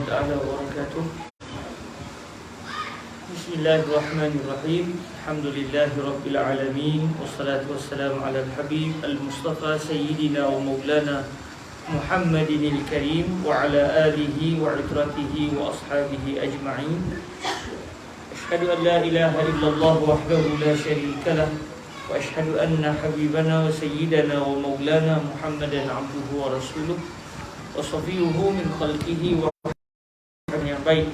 taala wabarakatuh. Bismillahirrahmanirrahim. Alhamdulillahirabbil alamin wassalatu wassalamu ala al-habib al-mustafa sayyidina wa maulana Muhammadinil karim wa ala alihi wa itratihi wa ashabihi ajma'in. Asyhadu an la ilaha illallah wahdahu la syarika lah wa asyhadu anna habibana wa sayyidana wa maulana Muhammadan abduhu wa rasuluh wa safiyuhu min khalqihi wa yang baik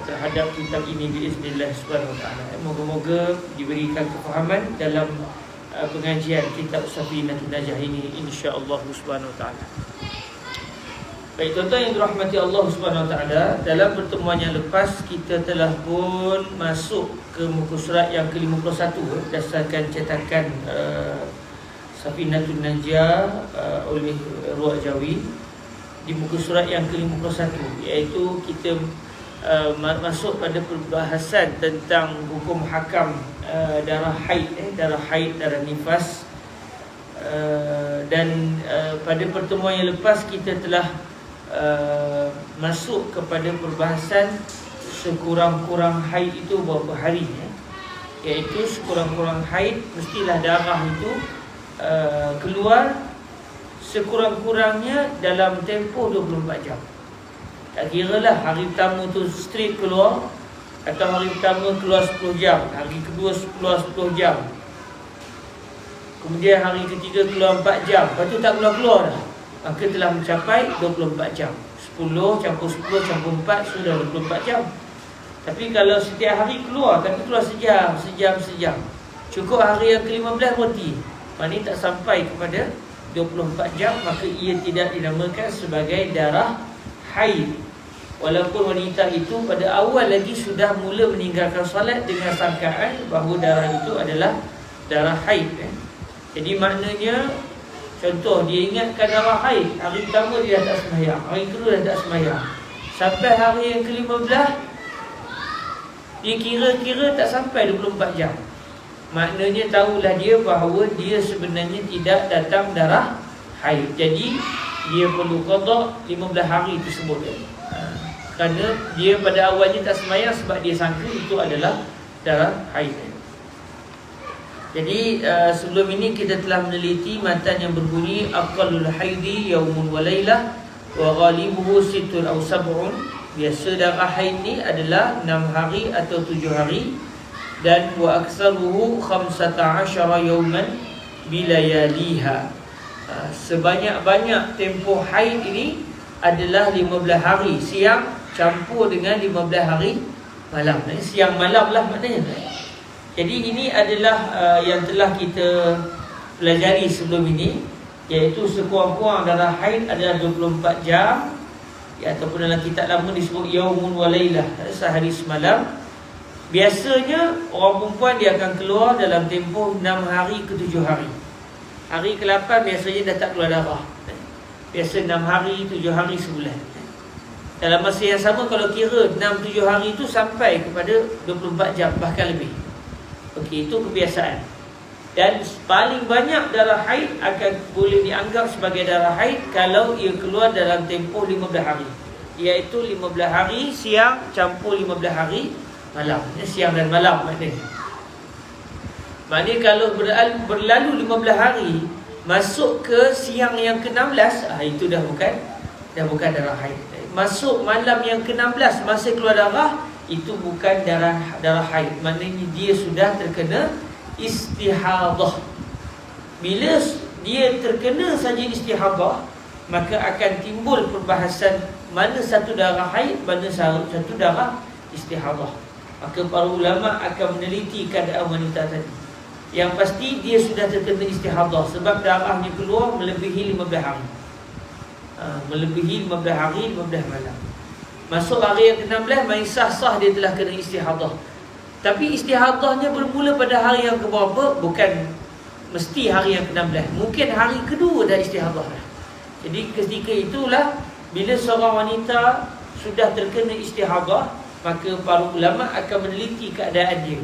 terhadap kitab ini biiznillah subhanahu wa ta'ala. Moga-moga diberikan kefahaman dalam pengajian kitab Safinatun Najah ini insya-Allah subhanahu wa ta'ala. Baik tuan-tuan yang dirahmati Allah subhanahu wa ta'ala, dalam pertemuan yang lepas kita telah pun masuk ke muka surat yang ke-51 berdasarkan cetakan Safinatun Najah oleh Ruwaq Jawi. Di muka surat yang ke-51 iaitu kita masuk pada perbahasan tentang hukum hakam darah haid, darah nifas. Dan pada pertemuan yang lepas kita telah masuk kepada perbahasan sekurang-kurang haid itu berapa hari, iaitu sekurang-kurang haid mestilah darah itu keluar sekurang-kurangnya dalam tempoh 24 jam. Tak kira lah hari pertama tu straight keluar atau hari pertama keluar 10 jam, hari kedua keluar 10 jam, kemudian hari ketiga keluar 4 jam, lepas tu tak keluar-keluar dah, maka telah mencapai 24 jam. 10 campur 10 campur 4 sudah 24 jam. Tapi kalau setiap hari keluar, tapi keluar sejam, cukup hari yang ke-15 berhenti, maknanya tak sampai kepada 24 jam, maka ia tidak dinamakan sebagai darah haid. Walaupun wanita itu pada awal lagi sudah mula meninggalkan solat dengan sangkaan bahawa darah itu adalah darah haid. Jadi maknanya, contoh dia ingatkan darah haid, hari pertama dia dah tak sembahyang, hari kedua dah tak sembahyang, sampai hari yang ke-15 dia kira-kira tak sampai 24 jam. Maknanya tahulah dia bahawa dia sebenarnya tidak datang darah haid. Jadi dia perlu qada 15 hari tersebut. Kerana dia pada awalnya tak sembahyang sebab dia sangka itu adalah darah haid. Jadi sebelum ini kita telah meneliti matan yang berbunyi aqallul haidi yaumun wa lailah wa ghalibuhu sittun aw sab'un. Biasa darah haid ni adalah 6 hari atau 7 hari, dan wa aktsaruhu 15 yauman bilayaliha. Sebanyak-banyak tempoh haid ini adalah 15 hari siang campur dengan 15 hari malam. Siang malam lah maknanya. Jadi ini adalah yang telah kita pelajari sebelum ini, iaitu sekurang-kurang darah haid adalah 24 jam, ataupun dalam kitab lama disebut yaumun wa lailah, sehari semalam. Biasanya orang perempuan dia akan keluar dalam tempoh 6 hari ke 7 hari. Hari ke-8 biasanya dah tak keluar darah. Biasa 6 hari, 7 hari, sebulan. Dalam masa yang sama, kalau kira 6-7 hari itu sampai kepada 24 jam, bahkan lebih. Okey, itu kebiasaan. Dan paling banyak darah haid akan boleh dianggap sebagai darah haid kalau ia keluar dalam tempoh 15 hari, iaitu 15 hari siang campur 15 hari malam. Siang dan malam maknanya. Maknanya kalau berlalu 15 hari masuk ke siang yang ke-16, itu dah bukan darah haid. Masuk malam yang ke-16 masih keluar darah, itu bukan darah haid. Maknanya dia sudah terkena istihadah. Bila dia terkena saja istihadah, maka akan timbul perbahasan mana satu darah haid, mana satu darah istihadah. Maka para ulama akan meneliti keadaan wanita tadi. Yang pasti dia sudah terkena istihadah sebab darahnya keluar melebihi 15 hari. Melebihi 15 hari, 15 malam. Masuk hari yang ke-16, main sah-sah dia telah kena istihadah. Tapi istihadahnya bermula pada hari yang keberapa? Bukan mesti hari yang ke-16. Mungkin hari kedua dah istihadah. Jadi ketika itulah bila seorang wanita sudah terkena istihadah, maka para ulama akan meneliti keadaan dia.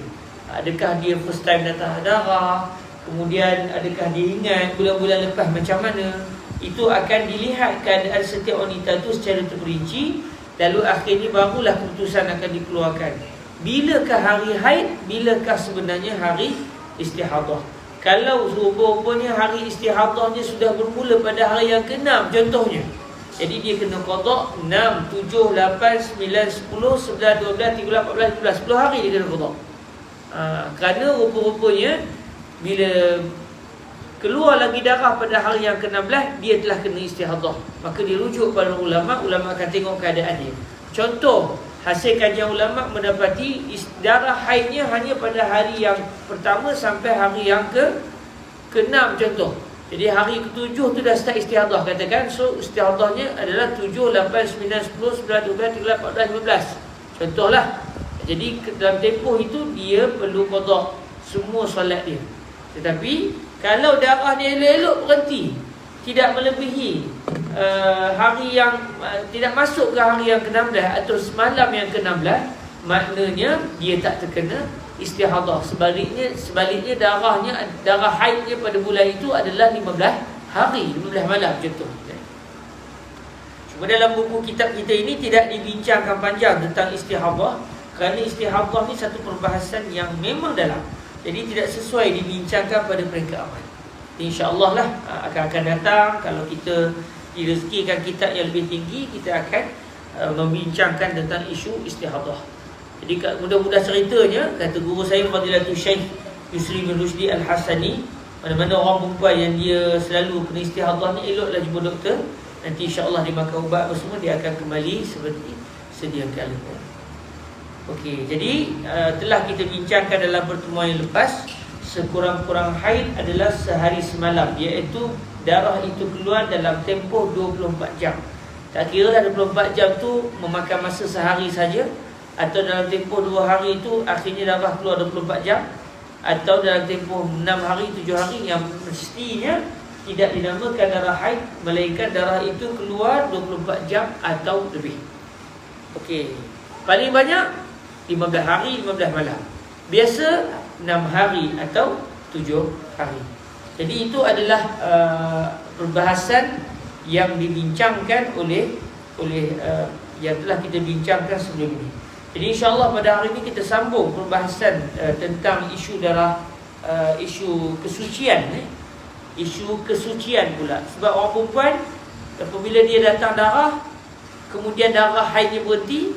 Adakah dia first time datang darah, kemudian adakah dia ingat bulan-bulan lepas macam mana. Itu akan dilihat keadaan setiap wanita itu secara terperinci. Lalu akhirnya barulah keputusan akan dikeluarkan. Bilakah hari haid, bilakah sebenarnya hari istihadah. Kalau rupanya hari istihadahnya sudah bermula pada hari yang ke-6 contohnya, jadi dia kena qada 6, 7, 8, 9, 10, 11, 12, 13, 14, 15, 10 hari dia kena qada. Kerana rupa-rupanya bila keluar lagi darah pada hari yang ke-16, dia telah kena istihadah. Maka dia rujuk pada ulama akan tengok keadaan dia. Contoh, hasil kajian ulama mendapati darah haidnya hanya pada hari yang pertama sampai hari yang ke-6 contoh. Jadi hari ke-7 tu dah start istihadah katakan. So istihadahnya adalah 7, 8, 9, 10, 11, 12, 13, 14, 15. Contohlah. Jadi dalam tempoh itu dia perlu qada semua solat dia. Tetapi kalau darah dia elok-elok berhenti, tidak melebihi hari yang tidak masuk ke hari yang ke-16 atau semalam yang ke-16, maknanya dia tak terkena istihadah. Sebaliknya darah haidnya pada bulan itu adalah 15 hari, 15 malam contoh. Cuma dalam buku kitab kita ini tidak dibincangkan panjang tentang istihadah, kerana istihadah ni satu perbahasan yang memang dalam. Jadi tidak sesuai dibincangkan pada peringkat awal. InsyaAllah lah akan datang, kalau kita direzekikan kitab yang lebih tinggi, kita akan membincangkan tentang isu istihadah. Jadi mudah-mudah ceritanya, kata guru saya Fadilatul Syekh Yusri bin Rushdi Al-Hasani, mana-mana orang perempuan yang dia selalu kena istihadah ni, eloklah jumpa doktor. Nanti insyaAllah dia makan ubat apa semua, dia akan kembali seperti sedia kala. Okey, jadi telah kita bincangkan dalam pertemuan yang lepas, sekurang-kurang haid adalah sehari semalam, iaitu darah itu keluar dalam tempoh 24 jam. Tak kira dah 24 jam tu memakan masa sehari saja, atau dalam tempoh 2 hari itu akhirnya darah keluar 24 jam, atau dalam tempoh 6 hari, 7 hari, yang mestinya tidak dinamakan darah haid, melainkan darah itu keluar 24 jam atau lebih. Okey, paling banyak 15 hari, 15 malam. Biasa 6 hari atau 7 hari. Jadi itu adalah perbahasan yang dibincangkan oleh yang telah kita bincangkan sebelum ini. Jadi insyaAllah pada hari ini kita sambung perbahasan tentang isu darah, isu kesucian. Isu kesucian pula. Sebab orang perempuan, apabila dia datang darah, kemudian darah haidnya berhenti,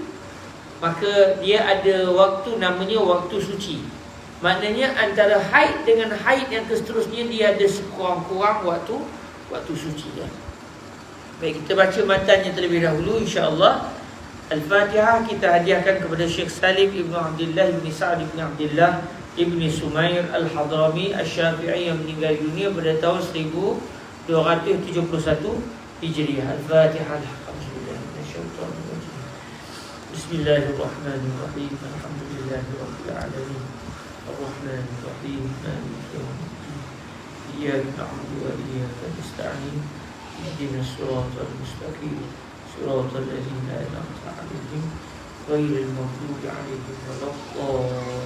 maka dia ada waktu namanya waktu suci. Maknanya antara haid dengan haid yang seterusnya, dia ada sekurang-kurang waktu suci ya. Baik, kita baca matanya terlebih dahulu insya-Allah. Al-Fatihah kita hadiahkan kepada Syekh Salim Ibn Abdullah Ibn Sa'ad Ibn Abdullah Ibn Sumair Al-Hadrami Al-Syafi'i yang meninggal dunia pada tahun 1271 Hijriah. Al-Fatihah. Bismillahirrahmanirrahim. Alhamdulillahirabbil alamin. Ar-Rahmanir-Rahim. Maliki yaumiddin. Iyyaka na'budu wa iyyaka nasta'in. Ihdinas siratal mustaqim. Siratal ladzina an'amta 'alaihim ghairil maghdubi 'alaihim waladdallin.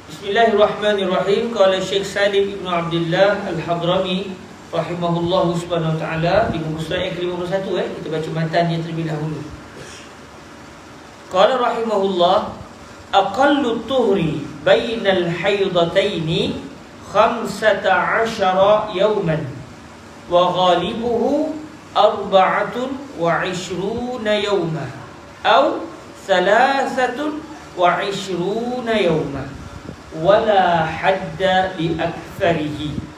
Bismillahirrahmanirrahim. Qala Syekh Salim Ibn Abdullah Al-Hadrami rahimahullah subhanahu wa ta'ala di muka surat yang ke-51 kita baca matannya terlebih dahulu. Qala rahimahullah, aqallu tuhri bainal haydataini 15 yawman wa ghalibuhu 24 yawman aw 23 yawman wala hadda li aktharihi.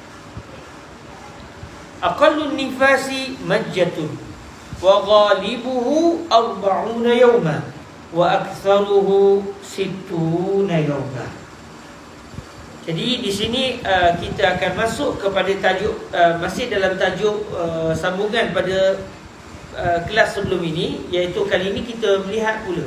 Aqallun nifasi majjatun wa ghalibuhu 40 yawma wa aktsaruhu 60 yawma. Jadi di sini kita akan masuk kepada tajuk, masih dalam tajuk sambungan pada kelas sebelum ini, iaitu kali ini kita melihat pula,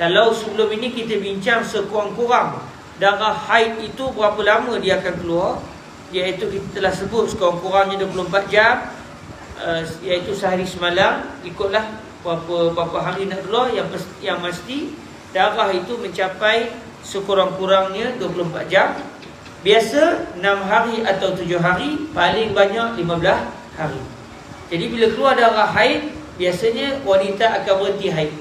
kalau sebelum ini kita bincang sekurang-kurang darah haid itu berapa lama dia akan keluar, iaitu kita telah sebut sekurang-kurangnya 24 jam, iaitu sehari semalam, ikutlah berapa hari nak keluar. Yang mesti darah itu mencapai sekurang-kurangnya 24 jam. Biasa 6 hari atau 7 hari, paling banyak 15 hari. Jadi bila keluar darah haid, biasanya wanita akan berhenti haid.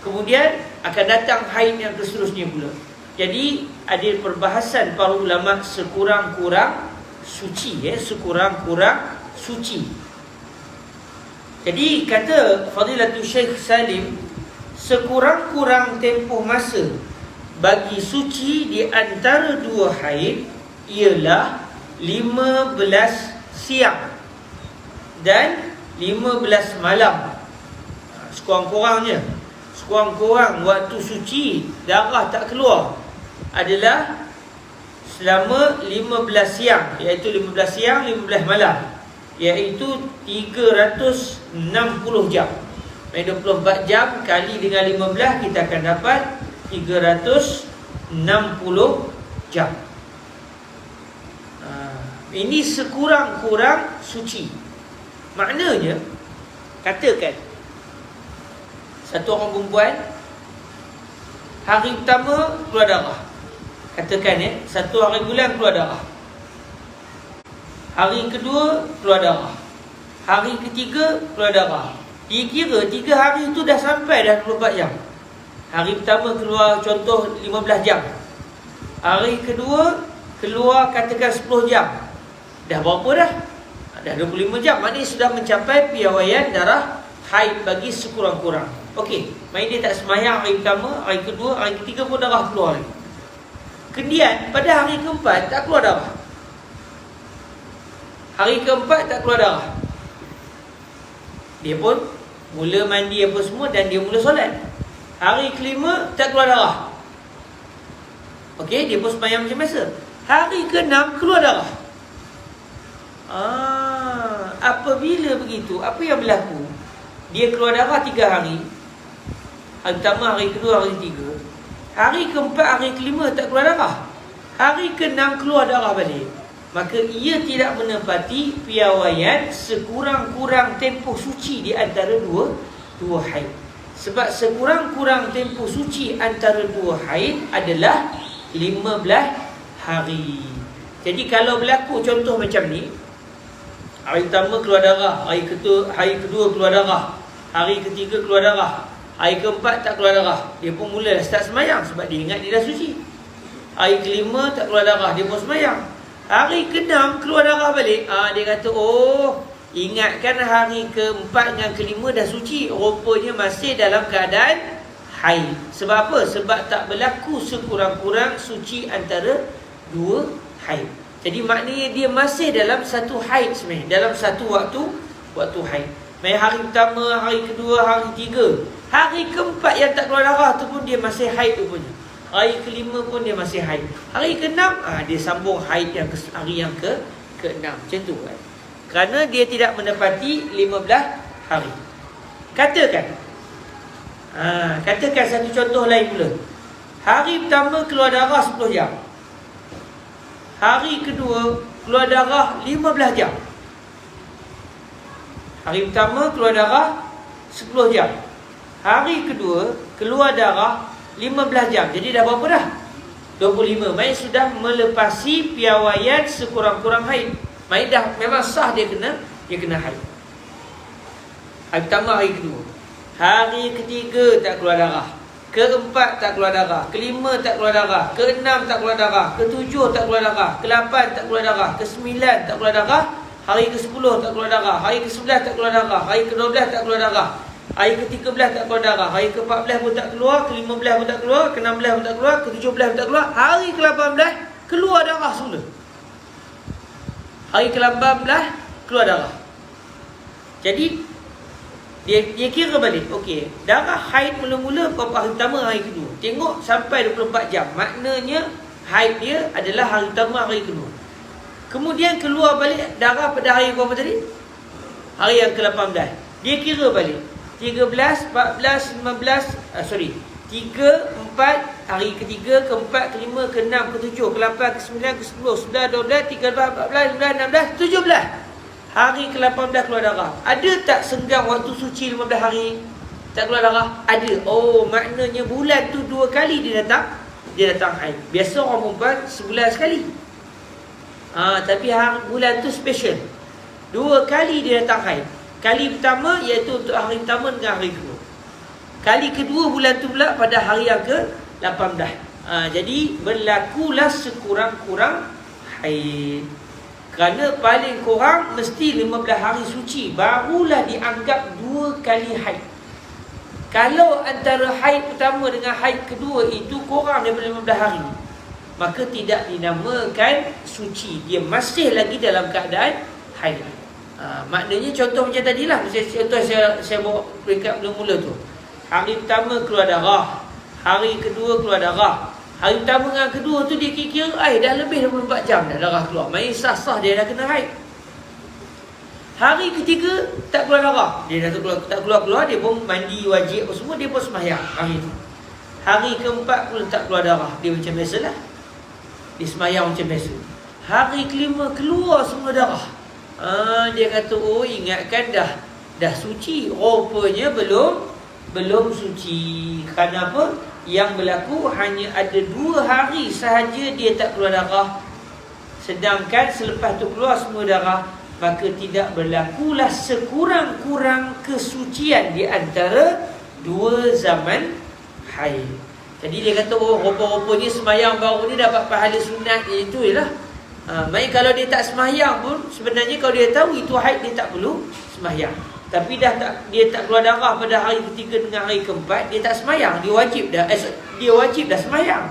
Kemudian akan datang haid yang seterusnya pula. Jadi ada perbahasan para ulama sekurang-kurang suci, sekurang-kurang suci. Jadi kata Fadilatul Syekh Salim, sekurang-kurang tempoh masa bagi suci di antara dua haid ialah 15 siang dan 15 malam. Sekurang-kurang waktu suci darah tak keluar adalah selama 15 siang, iaitu 15 siang 15 malam, iaitu 360 jam. 24 jam kali dengan 15 kita akan dapat 360 jam. Ini sekurang-kurang suci. Maknanya, katakan satu orang perempuan hari pertama keluar darah. Katakan satu hari bulan keluar darah. Hari kedua keluar darah. Hari ketiga keluar darah. Dikira 3 hari itu dah sampai dah 24 jam. Hari pertama keluar contoh 15 jam. Hari kedua keluar katakan 10 jam. Dah berapa dah? Dah 25 jam. Maknanya sudah mencapai piawaian darah haid bagi sekurang-kurang. Okey, main dia tak semayang hari pertama, hari kedua, hari ketiga pun darah keluar lagi. Kemudian pada hari keempat tak keluar darah. Hari keempat tak keluar darah. Dia pun mula mandi apa semua dan dia mula solat. Hari kelima tak keluar darah. Okey, dia pun semayang macam biasa. Hari keenam keluar darah. Apabila begitu, apa yang berlaku? Dia keluar darah 3 hari. Hari pertama, hari kedua, hari ketiga. Hari keempat, hari kelima tak keluar darah. Hari keenam keluar darah balik. Maka ia tidak menepati piawaian sekurang-kurang tempoh suci di antara dua haid. Sebab sekurang-kurang tempoh suci antara dua haid adalah 15 hari. Jadi kalau berlaku contoh macam ni, hari pertama keluar darah, hari kedua keluar darah, hari ketiga keluar darah, hari keempat tak keluar darah, dia pun mula start semayang sebab dia ingat dia dah suci. Hari kelima tak keluar darah, dia pun semayang. Hari keenam keluar darah balik, dia kata, oh, ingatkan hari keempat dengan kelima dah suci, rupanya masih dalam keadaan haid. Sebab apa? Sebab tak berlaku sekurang-kurang suci antara dua haid. Jadi maknanya dia masih dalam satu haid sebenarnya, dalam satu waktu haid. Main hari pertama, hari kedua, hari ketiga, hari keempat yang tak keluar darah tu pun dia masih haid rupanya. Hari kelima pun dia masih haid. Hari keenam dia sambung haid yang hari yang keenam. Macam tu kan. Kerana dia tidak menepati 15 hari. Katakan satu contoh lain pula. Hari pertama keluar darah 10 jam. Hari kedua keluar darah 15 jam. Hari pertama keluar darah 10 jam. Hari kedua keluar darah 15 jam. Jadi dah berapa dah? 25. Main sudah melepasi piawaian sekurang-kurang haid. Main dah memang sah dia kena haid. Hari pertama, hari kedua. Hari ketiga tak keluar darah. Keempat tak keluar darah. Kelima tak keluar darah. Keenam tak keluar darah. Ketujuh tak keluar darah. Kelapan tak keluar darah. Kesembilan tak keluar darah. Hari ke-10 tak keluar darah. Hari ke-11 tak keluar darah. Hari ke-12 tak keluar darah. Hari ke-13 tak keluar darah. Hari ke-14 pun tak keluar. Ke-15 pun tak keluar. Ke-16 pun tak keluar. Ke-17 pun tak keluar. Hari ke-18 keluar darah semula. Hari ke-18 keluar darah. Jadi dia kira balik. Okey, darah haid mula-mula berapa hari pertama, hari kedua. Tengok sampai 24 jam. Maknanya haid dia adalah hari pertama, hari kedua. Kemudian keluar balik darah pada hari berapa tadi? Hari yang ke-18. Dia kira balik 13, 14, 15 3, 4, hari ketiga, keempat, kelima, keenam, ketujuh, ke-8, ke-9, ke-10, 11, 12, 13, 14, 15, 16, 17. Hari ke-18 keluar darah. Ada tak senggang waktu suci 15 hari tak keluar darah? Ada. Oh, maknanya bulan tu 2 kali dia datang haid. Biasa orang perempuan sebulan sekali. Tapi bulan tu special. 2 kali dia datang haid. Kali pertama iaitu untuk hari pertama dengan hari kedua. Kali kedua bulan tu pula pada hari yang ke-18. Jadi berlakulah sekurang-kurang haid. Kerana paling kurang mesti 15 hari suci, barulah dianggap 2 kali haid. Kalau antara haid pertama dengan haid kedua itu kurang daripada 15 hari, maka tidak dinamakan suci. Dia masih lagi dalam keadaan haid. Maknanya contoh macam tadilah. Contoh saya bawa peringkat mula-mula tu. Hari pertama keluar darah, hari kedua keluar darah. Hari pertama dengan kedua tu dia kira dah lebih 24 jam dah darah keluar. Main sah-sah dia dah kena haid. Hari ketiga tak keluar darah, dia dah tak keluar, dia pun mandi wajib apa semua, dia pun sembahyang hari tu. Hari keempat pun tak keluar darah, dia macam biasalah, dia sembahyang macam biasa. Hari kelima keluar semua darah. Dia kata, oh ingatkan dah suci. Rupanya belum suci. Kenapa? Yang berlaku hanya ada 2 hari sahaja dia tak keluar darah. Sedangkan selepas tu keluar semua darah, maka tidak berlakulah sekurang-kurang kesucian di antara 2 zaman haid. Jadi dia kata, oh rupa-rupanya sembahyang baru ni dapat pahala sunat. Itu je lah. Main kalau dia tak sembahyang pun, sebenarnya kalau dia tahu itu haid, dia tak perlu sembahyang. Tapi dia tak keluar darah pada hari ketiga dengan hari keempat, dia tak sembahyang. Dia wajib dah sembahyang.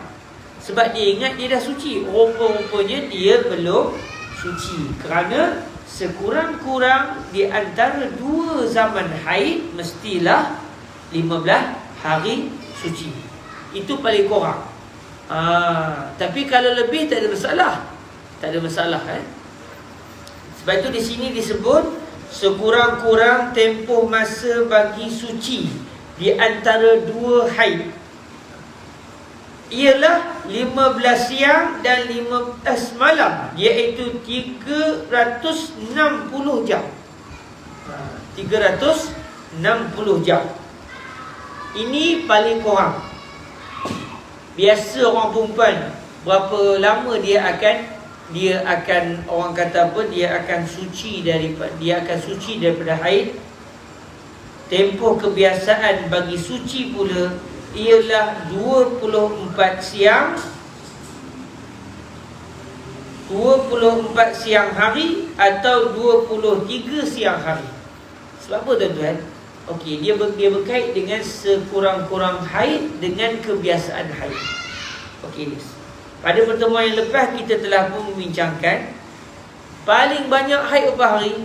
Sebab dia ingat dia dah suci. Rupa-rupanya dia belum suci. Kerana sekurang-kurang di antara 2 zaman haid mestilah 15 hari suci. Itu paling kurang. Tapi kalau lebih tak ada masalah. Tak ada masalah. Sebab itu di sini disebut sekurang-kurang tempoh masa bagi suci di antara 2 haid ialah 15 siang dan 15 malam, iaitu 360 jam. 360 jam. Ini paling kurang. Biasa orang perempuan berapa lama dia akan orang kata apa, dia akan suci daripada haid. Tempoh kebiasaan bagi suci pula ialah 24 siang 24 siang hari atau 23 siang hari. Sebab apa tuan-tuan? Okey, dia berkait dengan sekurang-kurang haid dengan kebiasaan haid. Okey, pada pertemuan yang lepas kita telah pun membincangkan paling banyak haid berapa hari?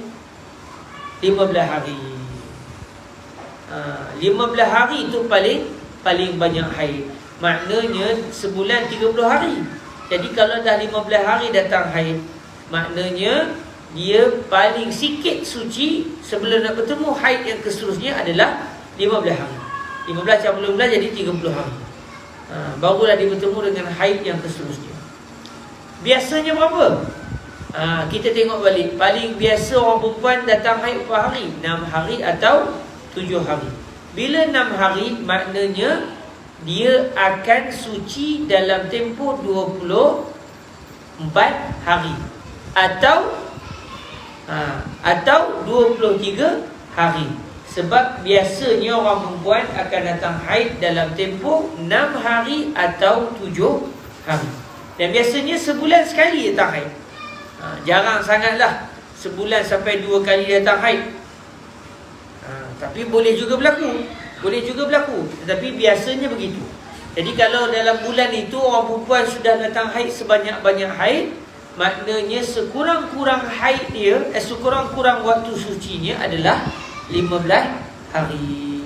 15 hari. 15 hari itu paling banyak haid. Maknanya sebulan 30 hari. Jadi kalau dah 15 hari datang haid, maknanya dia paling sikit suci sebelum nak bertemu haid yang seterusnya adalah 15 hari. 15 campur 15 jadi 30 hari. Barulah dia bertemu dengan haid yang seterusnya. Biasanya berapa? Kita tengok balik. Paling biasa orang perempuan datang haid berapa hari? 6 hari atau 7 hari. Bila 6 hari, maknanya dia akan suci dalam tempoh 24 hari atau 23 hari. Sebab biasanya orang perempuan akan datang haid dalam tempoh 6 hari atau 7 hari. Dan biasanya sebulan sekali datang haid. Jarang sangatlah sebulan sampai 2 kali datang haid. Tapi boleh juga berlaku. Tetapi biasanya begitu. Jadi kalau dalam bulan itu orang perempuan sudah datang haid sebanyak-banyak haid, maknanya sekurang-kurang haid dia, sekurang-kurang waktu sucinya adalah 15 hari.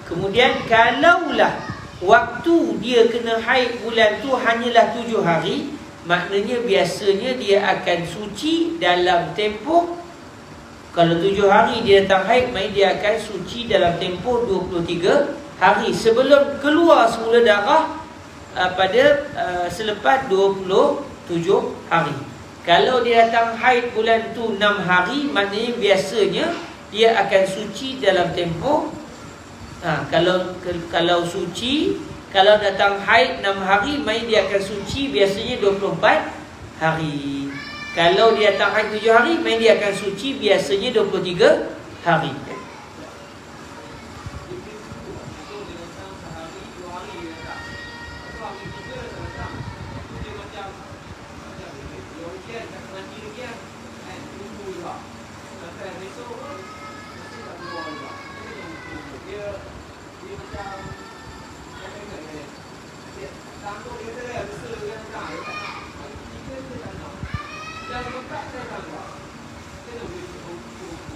Kemudian kalaulah waktu dia kena haid bulan tu hanyalah 7 hari, maknanya biasanya dia akan suci dalam tempoh, kalau 7 hari dia datang haid, maknanya dia akan suci dalam tempoh 23 hari sebelum keluar semula darah pada selepas 27 hari. Kalau dia datang haid bulan tu 6 hari, maknanya biasanya dia akan suci dalam tempoh kalau datang haid 6 hari, maknanya dia akan suci biasanya 24 hari. Kalau dia datang haid 7 hari, maknanya dia akan suci biasanya 23 hari.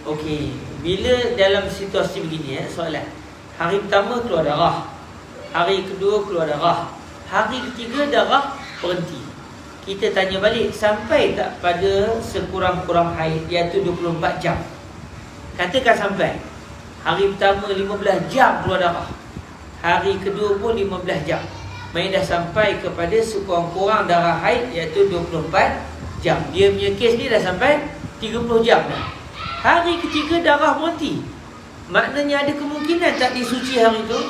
Okey, bila dalam situasi begini soalan. Hari pertama keluar darah, hari kedua keluar darah, hari ketiga darah berhenti. Kita tanya balik, sampai tak pada sekurang-kurang haid, iaitu 24 jam? Katakan sampai. Hari pertama 15 jam keluar darah, hari kedua pun 15 jam. Main dah sampai kepada sekurang-kurang darah haid, iaitu 24 jam. Dia punya kes ni dah sampai 30 jam dah. Hari ketiga darah berhenti. Maknanya ada kemungkinan tak disuci hari itu?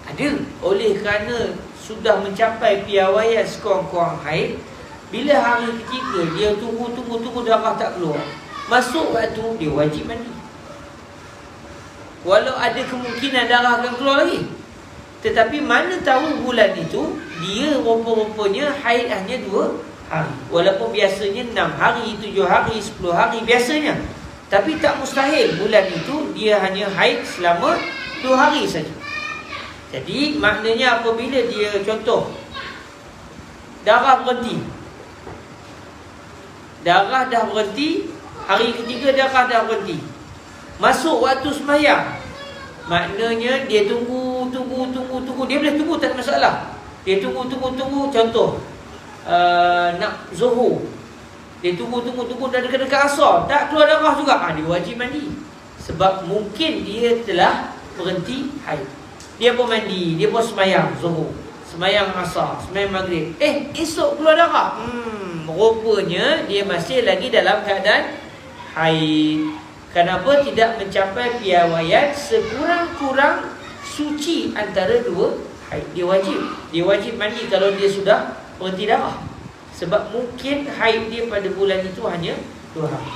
Ada. Oleh kerana sudah mencapai piawaian sekurang-kurang haid, bila hari ketiga dia tunggu darah tak keluar, masuk waktu dia wajib mandi. Walau ada kemungkinan darah akan keluar lagi. Tetapi mana tahu bulan itu dia rupa-rupanya haid hanya 2 hari. Walaupun biasanya 6 hari, 7 hari, 10 hari biasanya. Tapi tak mustahil bulan itu dia hanya haid selama 2 hari saja. Jadi maknanya apabila dia contoh darah berhenti, darah dah berhenti, hari ketiga darah dah berhenti, masuk waktu sembahyang, maknanya dia tunggu. Dia boleh tunggu, tak ada masalah. Dia tunggu. Contoh nak zuhur, dia tunggu dah dekat-dekat asar, tak keluar darah juga, dia wajib mandi. Sebab mungkin dia telah berhenti haid. Dia pun mandi, dia pun sembahyang zuhur, sembahyang asar, sembahyang maghrib, esok keluar darah. Rupanya dia masih lagi dalam keadaan haid. Kenapa tidak mencapai piawaian sekurang-kurang suci antara 2 haid? Dia wajib mandi kalau dia sudah berhenti darah. Sebab mungkin haid dia pada bulan itu hanya 2 hari.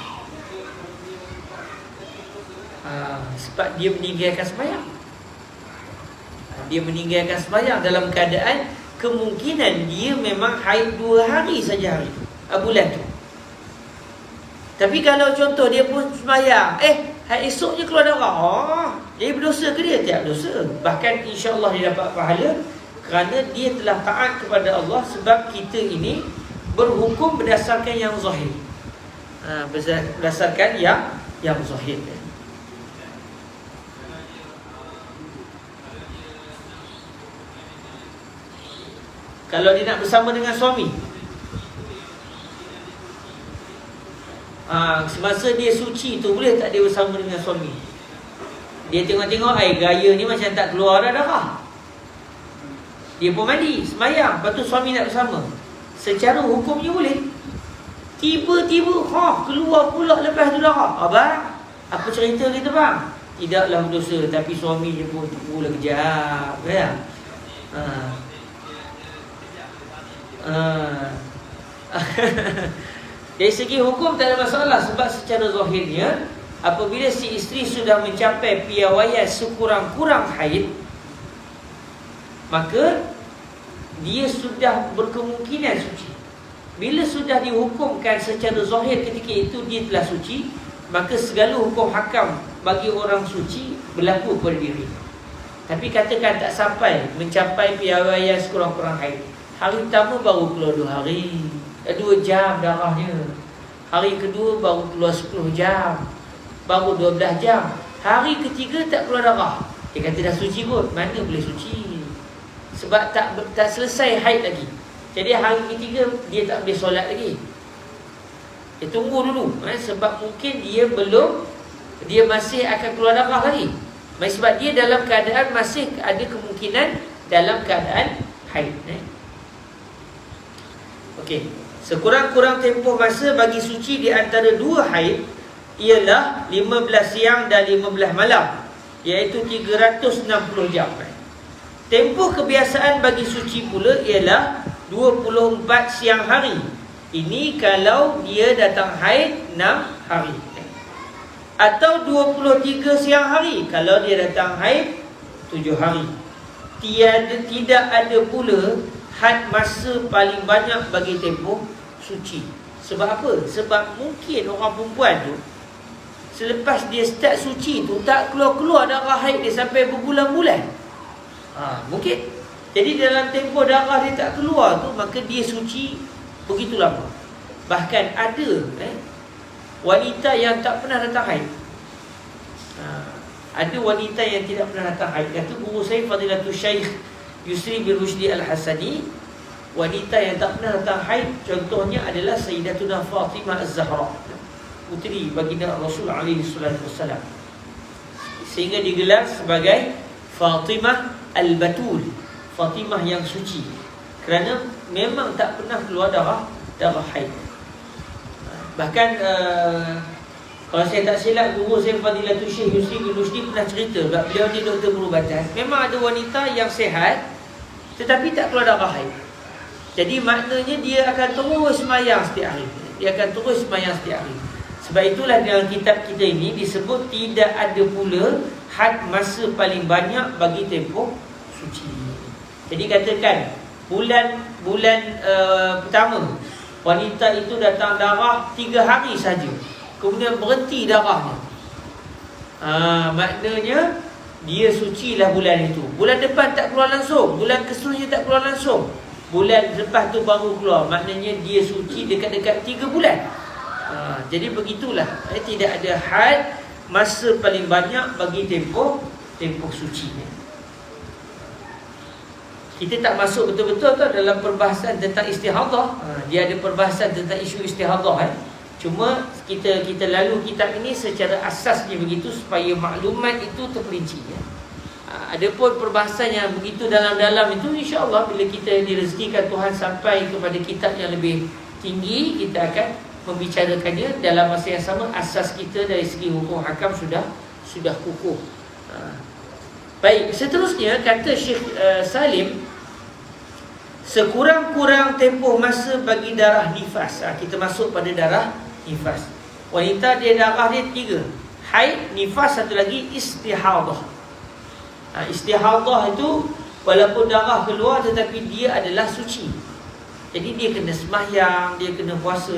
Sebab dia meninggalkan sembahyang. Dia meninggalkan sembahyang dalam keadaan kemungkinan dia memang haid 2 hari saja hari itu, bulan tu. Tapi kalau contoh dia pun sembahyang, hari esoknya keluar darah, jadi berdosa ke dia? Tidak berdosa. Bahkan insya-Allah dia dapat pahala kerana dia telah taat kepada Allah. Sebab kita ini berhukum berdasarkan yang zahir, berdasarkan yang zahir. Kalau dia nak bersama dengan suami, semasa dia suci tu, boleh tak dia bersama dengan suami? Dia tengok-tengok gaya ni macam tak keluar dah darah, dia pun mandi, sembahyang, lepas tu suami nak bersama. Secara hukumnya boleh. Tiba-tiba keluar pula lepas tu darah. Abang, apa cerita kita bang? Tidaklah berdosa, tapi suami dia pun tunggulah kejap, kan? Dari segi hukum tak ada masalah. Sebab secara zahirnya, apabila si isteri sudah mencapai piawaian sekurang-kurang haid, maka dia sudah berkemungkinan suci. Bila sudah dihukumkan secara zahir ketika itu dia telah suci, maka segala hukum hakam bagi orang suci berlaku kepada diri. Tapi katakan tak sampai mencapai piawaian sekurang-kurang haid, hari pertama baru keluar 2 hari, 2 jam darahnya. Hari kedua baru keluar 10 jam, baru 12 jam. Hari ketiga tak keluar darah, dia kata dah suci kot. Mana boleh suci? Sebab tak selesai haid lagi. Jadi hari ketiga dia tak boleh solat lagi. Dia tunggu dulu, sebab mungkin dia masih akan keluar darah lagi. Sebab dia dalam keadaan masih ada kemungkinan dalam keadaan haid. Okey, sekurang-kurang tempoh masa bagi suci di antara 2 haid ialah 15 siang dan 15 malam, iaitu 360 jam. Tempoh kebiasaan bagi suci pula ialah 24 siang hari. Ini kalau dia datang haid 6 hari. Atau 23 siang hari. Kalau dia datang haid 7 hari. Tidak ada pula had masa paling banyak bagi tempoh suci. Sebab apa? Sebab mungkin orang perempuan tu selepas dia start suci tu tak keluar-keluar darah haid dia sampai berbulan-bulan. Mungkin. Jadi dalam tempoh darah dia tak keluar tu, maka dia suci begitu lama. Bahkan ada wanita yang tak pernah datang haid. Ada wanita yang tidak pernah datang haid. Kata guru saya Fadilatul Syekh Yusri bin Rushdi Al-Hasani, wanita yang tak pernah datang haid contohnya adalah Sayyidatuna Fatimah Az-Zahra, puteri baginda Rasul alaihi salatu wassalam, sehingga digelar sebagai Fatimah Al-Batul, Fatimah yang suci, kerana memang tak pernah keluar darah haid. Bahkan kalau saya tak silap, guru saya Fadilatul Syekh Yusri bin Rushdi pernah cerita, sebab beliau ni doktor perubatan, memang ada wanita yang sihat tetapi tak keluar darah haid. Jadi maknanya dia akan terus sembahyang setiap hari. Dia akan terus sembahyang setiap hari. Sebab itulah dalam kitab kita ini disebut tidak ada pula had masa paling banyak bagi tempoh suci. Jadi katakan bulan pertama wanita itu datang darah 3 hari saja, kemudian berhenti darahnya. Maknanya dia sucilah bulan itu. Bulan depan tak keluar langsung, bulan keseterusnya tak keluar langsung, bulan lepas tu baru keluar. Maknanya dia suci dekat-dekat 3 bulan. Jadi begitulah. Tidak ada had masa paling banyak bagi tempoh suci. Kita tak masuk betul-betul tu dalam perbahasan tentang istihadah. Dia ada perbahasan tentang isu istihadah. Cuma kita lalu kitab ini secara asasnya begitu supaya maklumat itu terperinci. Adapun perbahasan yang begitu dalam-dalam itu, insya-Allah bila kita direzekikan Tuhan sampai kepada kitab yang lebih tinggi, kita akan membicarakannya. Dalam masa yang sama, asas kita dari segi hukum hakam sudah kukuh. Baik, seterusnya kata Syekh Salim, sekurang-kurang tempoh masa bagi darah nifas. Kita masuk pada darah nifas. Wanita dia darah dia 3, haid, nifas, satu lagi istihadah. Istihadah itu walaupun darah keluar tetapi dia adalah suci. Jadi dia kena sembahyang, dia kena puasa.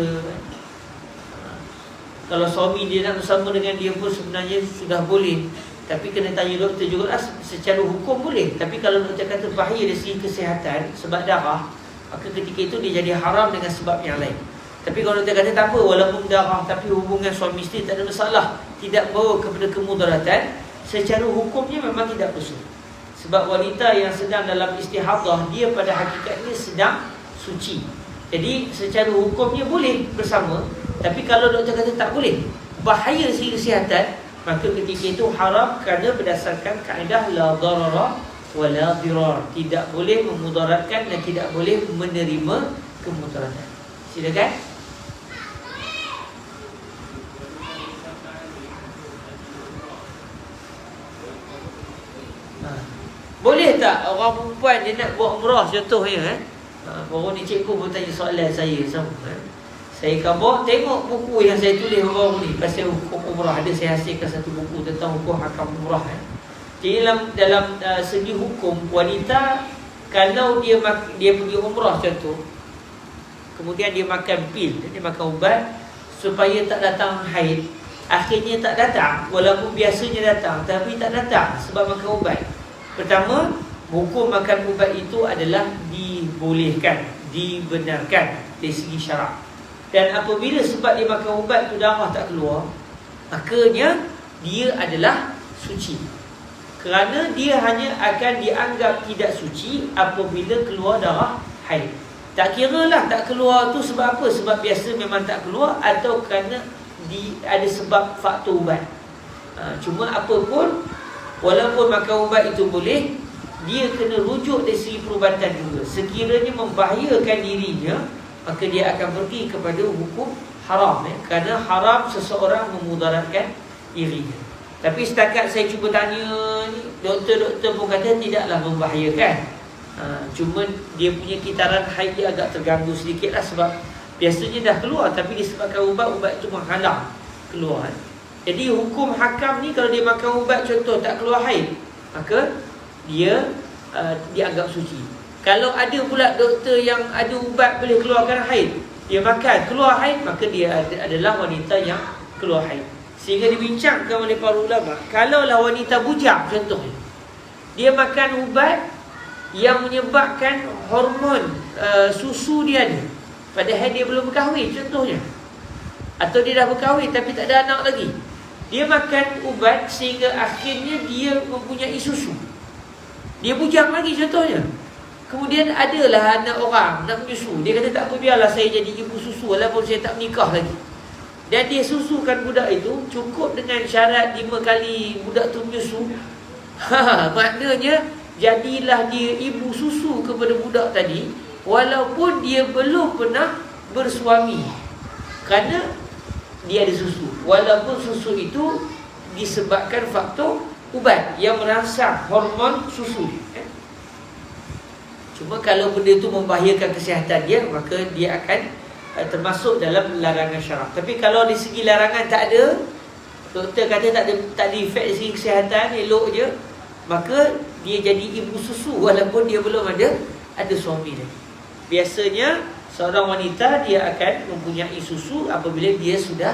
Kalau suami dia nak bersama dengan dia pun sebenarnya sudah boleh. Tapi kena tanya doktor juga, secara hukum boleh. Tapi kalau doktor kata bahaya dari segi kesihatan sebab darah, maka ketika itu dia jadi haram dengan sebab yang lain. Tapi kalau doktor kata tak apa, walaupun darah tapi hubungan suami isteri tak ada masalah, tidak membawa kepada kemudaratan, secara hukumnya memang tidak berdosa. Sebab wanita yang sedang dalam istihadah, dia pada hakikatnya sedang suci. Jadi secara hukumnya boleh bersama. Tapi kalau doktor kata tak boleh, bahaya dari segi kesihatan, maka ketika itu haram, kerana berdasarkan kaedah la darara wa la dirar, tidak boleh memudaratkan dan tidak boleh menerima kemudaratan. Silakan. Boleh tak orang perempuan dia nak buat umrah contohnya baru ni cikgu pun tanya soalan saya sama. Saya akan bawa tengok buku yang saya tulis baru ni pasal hukum umrah. Ada saya hasilkan satu buku tentang hukum hakam umrah. Jadi dalam segi hukum, wanita kalau dia pergi umrah contoh, kemudian dia makan pil, dia makan ubat supaya tak datang haid, akhirnya tak datang, walaupun biasanya datang tapi tak datang sebab makan ubat. Pertama, hukum makan ubat itu adalah dibolehkan, dibenarkan dari segi syarak. Dan apabila sebab dia makan ubat tu darah tak keluar, makanya dia adalah suci. Kerana dia hanya akan dianggap tidak suci apabila keluar darah haid. Tak kira lah tak keluar tu sebab apa, sebab biasa memang tak keluar, atau kerana ada sebab faktor ubat. Cuma apapun, walaupun makan ubat itu boleh, dia kena rujuk dari segi perubatan juga. Sekiranya membahayakan dirinya, maka dia akan pergi kepada hukum haram, kerana haram seseorang memudaratkan dirinya. Tapi setakat saya cuba tanya ni, doktor-doktor pun kata tidaklah membahayakan. Cuma dia punya kitaran haid dia agak terganggu sedikit lah, sebab biasanya dah keluar tapi disebabkan ubat itu menghalang keluar. Jadi hukum hakam ni, kalau dia makan ubat contoh tak keluar haid, maka dia dianggap suci. Kalau ada pula doktor yang ada ubat boleh keluarkan haid, dia makan keluar haid, maka dia adalah wanita yang keluar haid. Sehingga dibincangkan oleh para ulama, kalaulah wanita bujang contohnya, dia makan ubat yang menyebabkan hormon susu dia ada, padahal dia belum berkahwin contohnya, atau dia dah berkahwin tapi tak ada anak lagi, dia makan ubat sehingga akhirnya dia mempunyai susu, dia bujang lagi contohnya. Kemudian adalah anak orang nak menyusu, dia kata tak apa, biarlah saya jadi ibu susu walaupun saya tak menikah lagi. Dan dia susukan budak itu cukup dengan syarat 5 kali budak tu menyusu. Maknanya jadilah dia ibu susu kepada budak tadi walaupun dia belum pernah bersuami, kerana dia ada susu, walaupun susu itu disebabkan faktor ubat yang merangsang hormon susu. Cuma kalau benda itu membahayakan kesihatan dia, maka dia akan termasuk dalam larangan syarak. Tapi kalau di segi larangan tak ada, doktor kata tak ada efek dari segi kesihatan, elok je, maka dia jadi ibu susu walaupun dia belum ada suami lagi. Biasanya seorang wanita dia akan mempunyai susu apabila dia sudah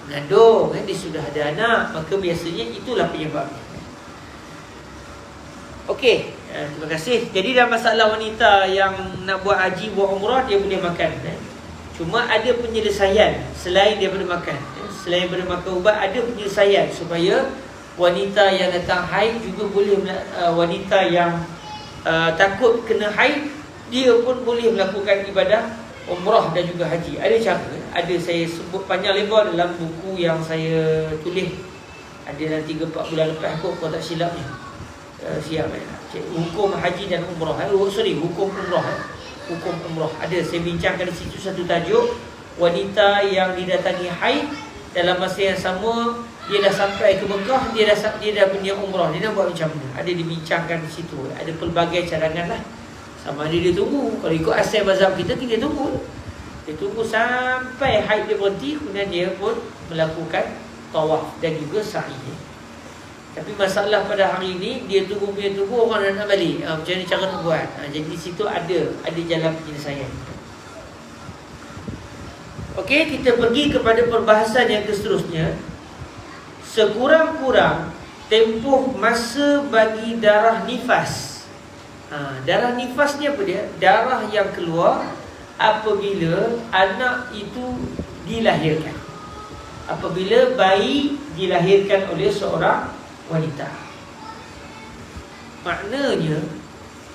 mengandung, dia sudah ada anak, maka biasanya itulah penyebabnya. Okey, terima kasih. Jadi dalam masalah wanita yang nak buat haji, buat umrah, dia boleh makan. Cuma ada penyelesaian selain daripada makan. Selain daripada makan ubat, ada penyelesaian supaya wanita yang datang haid juga boleh, wanita yang takut kena haid, dia pun boleh melakukan ibadah umrah dan juga haji. Ada cara, ada saya sebut panjang lebar dalam buku yang saya tulis. Ada dalam 3-4 bulan lepas kot, kalau tak silapnya. Siap hukum haji dan umrah. Hukum umrah. Hukum umrah. Ada saya bincangkan di situ satu tajuk, wanita yang didatangi haid dalam masa yang sama dia dah sampai ke Mekah, dia dah punya umrah, dia nak buat macam mana? Ada dibincangkan di situ. Ada pelbagai cadangan lah. Sama ada dia tunggu, kalau ikut asal mazhab kita tunggu. Dia tunggu sampai haid dia berhenti, kemudian dia pun melakukan tawaf dan juga sa'i. Tapi masalah pada hari ini, dia tunggu orang nak balik. Macam mana cara nak buat? Jadi di situ ada jalan penyelesaian. Okey, kita pergi kepada perbahasan yang seterusnya. Sekurang-kurang tempoh masa bagi darah nifas. Darah nifas ni apa dia? Darah yang keluar apabila anak itu dilahirkan, apabila bayi dilahirkan oleh seorang wanita. Maknanya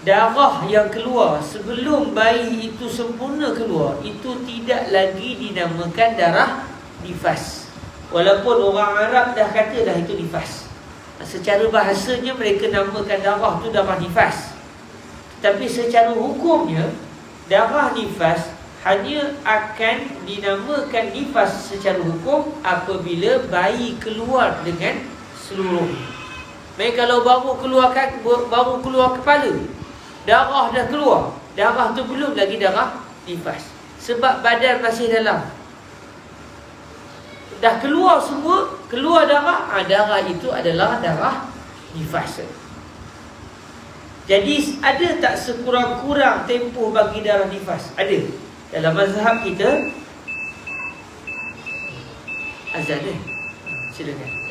darah yang keluar sebelum bayi itu sempurna keluar, itu tidak lagi dinamakan darah nifas. Walaupun orang Arab dah kata dah itu nifas, secara bahasanya mereka namakan darah tu darah nifas. Tapi secara hukumnya darah nifas hanya akan dinamakan nifas secara hukum apabila bayi keluar dengan seluruh. Baik, kalau baru keluar kepala, darah dah keluar, darah tu belum lagi darah nifas, sebab badan masih dalam. Dah keluar semua, keluar darah, darah itu adalah darah nifas. Jadi ada tak sekurang-kurang tempoh bagi darah nifas? Ada. Dalam mazhab kita azan. Silakan.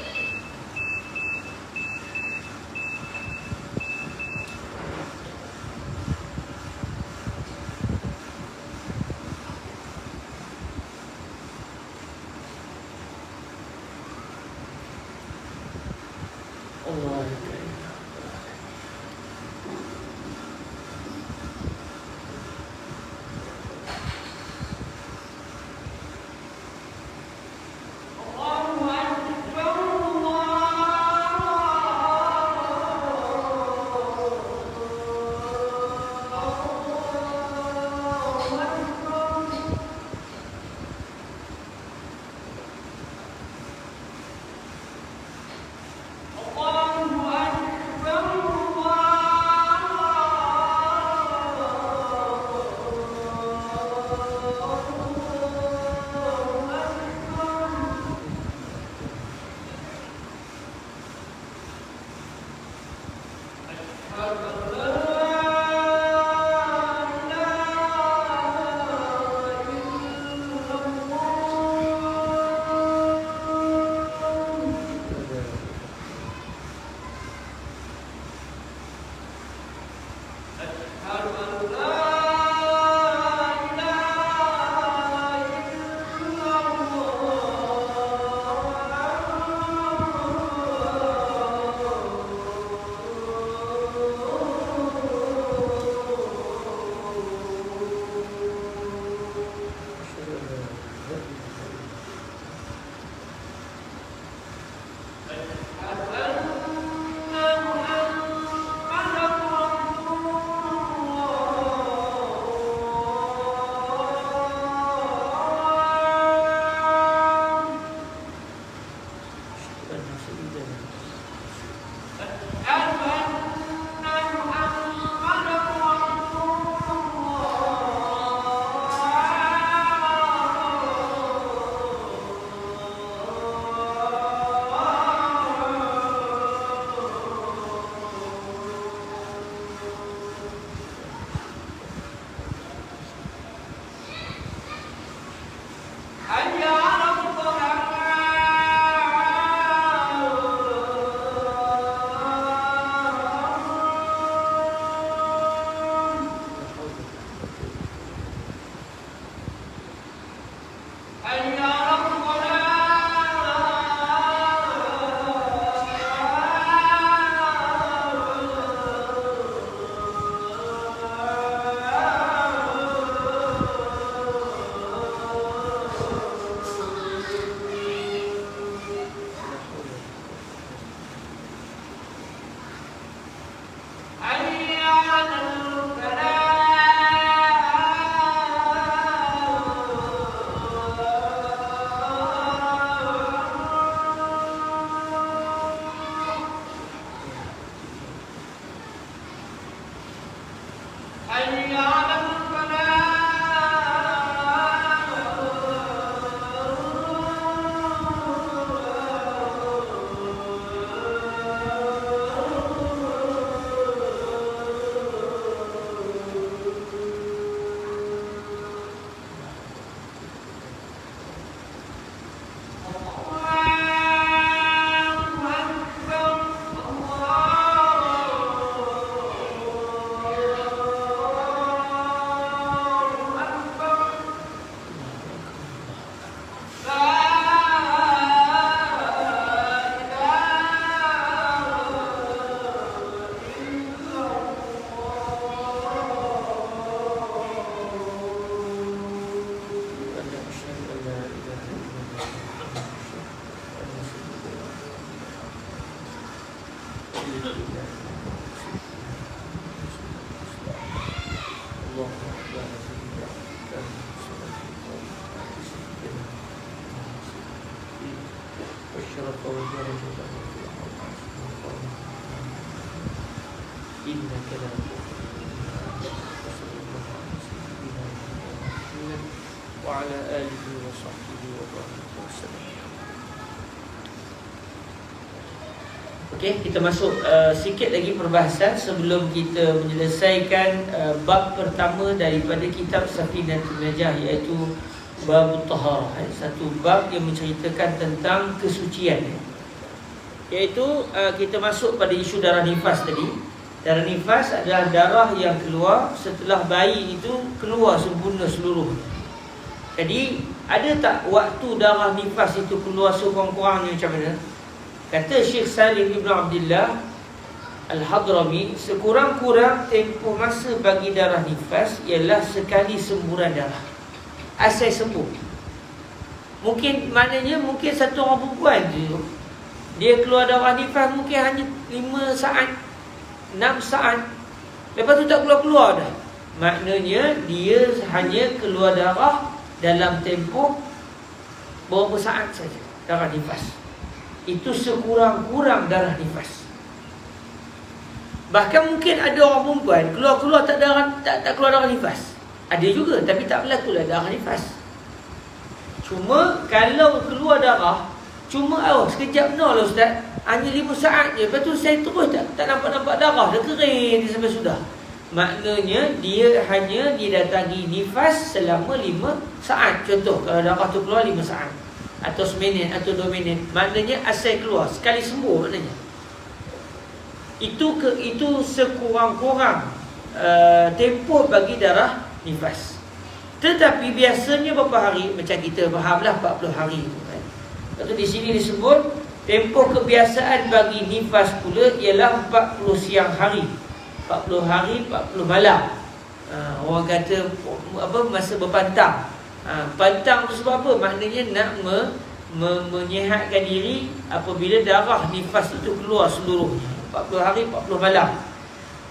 وعلى آله وصحبه وسلم. Okey, kita masuk sikit lagi perbahasan sebelum kita menyelesaikan bab pertama daripada kitab Safinatul Najah, iaitu bab taharah, satu bab yang menceritakan tentang kesucian. Iaitu kita masuk pada isu darah nifas tadi. Darah nifas adalah darah yang keluar setelah bayi itu keluar sempurna seluruhnya. Jadi ada tak waktu darah nifas itu keluar sekurang-kurangnya macam mana? Kata Syekh Salim Ibn Abdullah Al-Hadrami, sekurang-kurang tempoh masa bagi darah nifas ialah sekali semburan darah. Asal sembuh. Maknanya mungkin satu orang perempuan je, dia keluar darah nifas mungkin hanya 5 saat, 6 saat, lepas tu tak keluar-keluar dah. Maknanya dia hanya keluar darah dalam tempoh beberapa saat saja, darah nifas. Itu sekurang-kurang darah nifas. Bahkan mungkin ada orang perempuan keluar-keluar tak keluar darah nifas. Ada juga, tapi tak berlakulah darah nifas. Cuma kalau keluar darah, cuma sekejap no lah ustaz, hanya 5 saat je, lepas tu saya terus tak nampak darah, dah kering sampai sudah. Maknanya dia hanya didatangi nifas selama 5 saat. Contoh, kalau darah tu keluar 5 saat atau seminit atau 2 minit, maknanya asal keluar, sekali sembuh maknanya. Itu sekurang-kurang tempoh bagi darah nifas. Tetapi biasanya berapa hari? Macam kita fahamlah 40 hari tu kan. Lepas di sini disebut tempoh kebiasaan bagi nifas pula ialah 40 siang hari, 40 hari, 40 malam. Orang kata masa berpantang. Pantang tu sebab apa? Maknanya nak menyihatkan diri apabila darah nifas itu keluar seluruhnya, 40 hari, 40 malam.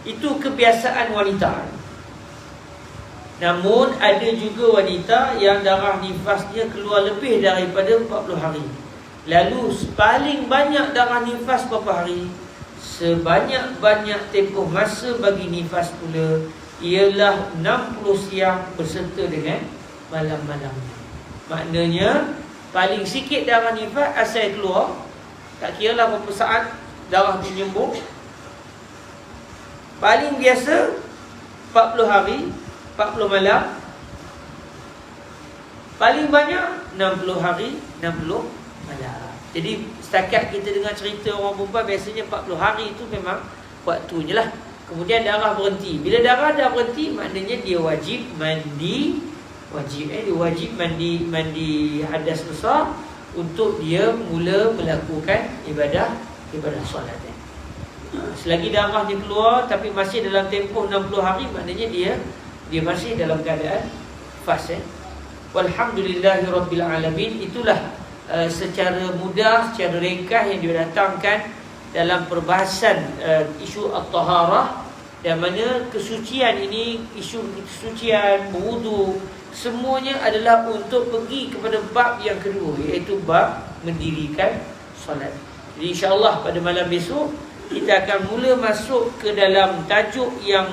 Itu kebiasaan wanita. Namun ada juga wanita yang darah nifasnya keluar lebih daripada 40 hari. Lalu paling banyak darah nifas berapa hari? Sebanyak-banyak tempoh masa bagi nifas pula ialah 60 siang berserta dengan malam-malam. Maknanya paling sikit darah nifas asal keluar, tak kira lah berapa saat darah menyembur. Paling biasa 40 hari, 40 malam. Paling banyak 60 hari 60 malam. Jadi setakat kita dengar cerita orang perempuan, biasanya 40 hari itu memang waktunya lah. Kemudian darah berhenti. Bila darah dah berhenti, maknanya dia wajib mandi. Dia wajib mandi hadas besar untuk dia mula melakukan ibadah solat. Selagi darahnya keluar tapi masih dalam tempoh 60 hari, maknanya dia masih dalam keadaan fas. Walhamdulillahirabbil alamin. Itulah secara mudah, secara ringkas yang didatangkan dalam perbahasan isu at-taharah, yang mana kesucian ini, isu kesucian, berwudu, semuanya adalah untuk pergi kepada bab yang kedua, iaitu bab mendirikan solat. Jadi insya-Allah pada malam besok kita akan mula masuk ke dalam tajuk yang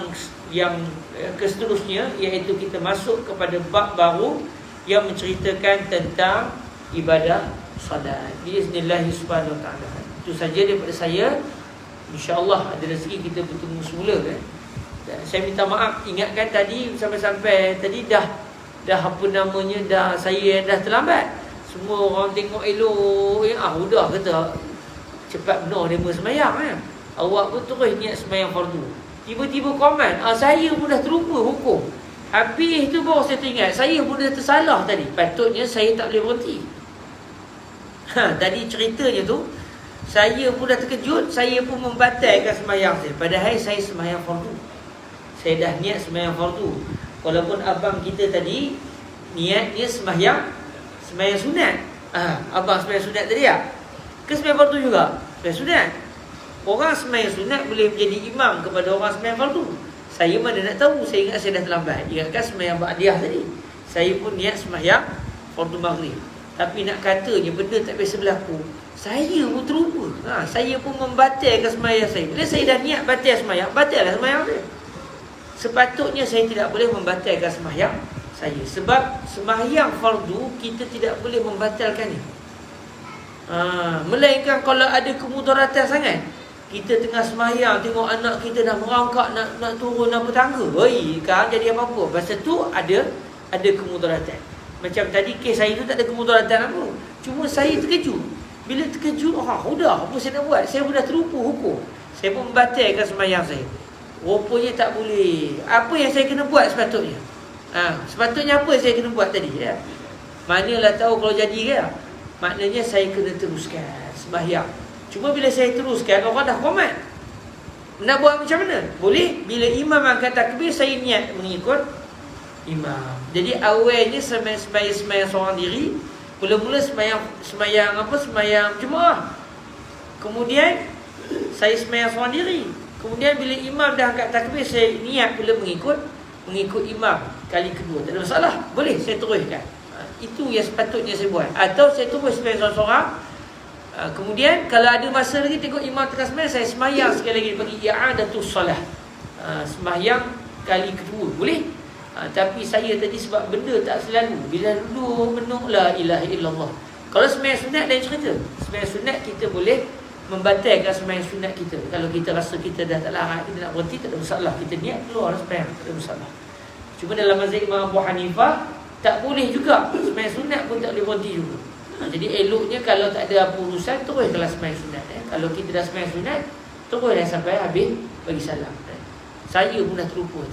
seterusnya, iaitu kita masuk kepada bab baru yang menceritakan tentang ibadah solat. Biiznillah subhanahu wa ta'ala. Itu saja daripada saya. InsyaAllah ada rezeki kita bertemu semula kan. Dan saya minta maaf, ingatkan tadi sampai tadi dah apa namanya, saya dah terlambat. Semua orang tengok elok, udah kata cepat benar demo semayang kan. Awak pun terus niat semayang fardu. Tiba-tiba komen, saya pun dah terlupa hukum. Habis tu baru saya teringat, saya pun dah tersalah tadi. Patutnya saya tak boleh berhenti. Tadi ceritanya tu, saya pun dah terkejut, saya pun membatalkan semayang saya. Padahal saya semayang fardu. Saya dah niat semayang fardu. Walaupun abang kita tadi niatnya semayang sunat. Abang semayang sunat tadi tak? Ke semayang fardu juga? Semayang sunat. Orang semayang sunat boleh menjadi imam kepada orang semayang fardu. Saya mana nak tahu, saya ingat saya dah terlambat. Ingatkan semayang ba'diyah tadi, saya pun niat semayang fardu maghrib. Tapi nak katanya benda tak biasa berlaku, saya pun terlupa. Saya pun membatalkan semayang saya. Bila saya dah niat batal semayang, batallah semayang saya. Sepatutnya saya tidak boleh membatalkan semayang saya. Sebab semayang fardu kita tidak boleh membatalkannya. Melainkan kalau ada kemudaratan sangat. Kita tengah semayang, tengok anak kita dah merangkak nak turun apa tangga. Kan jadi apa-apa. Pasal tu ada kemudaratan. Macam tadi kes saya tu tak ada kemudaratan apa. Cuma saya terkejut. Bila terkejut, udah apa saya nak buat? Saya sudah terlupa hukum. Saya pun membatalkan semayang saya. Rupanya tak boleh. Apa yang saya kena buat sepatutnya? Sepatutnya apa yang saya kena buat tadi ya? Manalah tahu kalau jadi ya. Maknanya saya kena teruskan sembahyang. Cuma bila saya teruskan, orang dah komat. Nak buat macam mana? Boleh. Bila imam angkat takbir, saya niat mengikut imam. Jadi awalnya sembahyang seorang diri. Mula-mula sembahyang jemaah. Kemudian saya sembahyang seorang diri. Kemudian bila imam dah angkat takbir, saya niat pula mengikut imam kali kedua. Tak ada masalah. Boleh saya teruskan. Itu yang sepatutnya saya buat. Atau saya terus sembahyang seorang-seorang. Kemudian kalau ada masa lagi tengok imam tengah sembahyang, saya sembahyang sekali lagi bagi i'adatus solah. Sembahyang kali kedua. Boleh? Tapi saya tadi sebab benda tak selalu. Bila dulu menung la ilaha illallah. Kalau sembahyang sunat lain cerita. Sembahyang sunat kita boleh membatalkan sembahyang sunat kita. Kalau kita rasa kita dah tak larat, kita nak berhenti, tak ada masalah. Kita niat keluar sembahyang, tak ada masalah. Cuma dalam mazhab Imam Abu Hanifah tak boleh juga. Sembahyang sunat pun tak boleh berhenti juga. Jadi eloknya kalau tak ada apa urusan, terus kelas sembahyang sunat. Kalau kita dah sembahyang sunat, terus dah sampai habis bagi salam. Saya pun dah terlupa.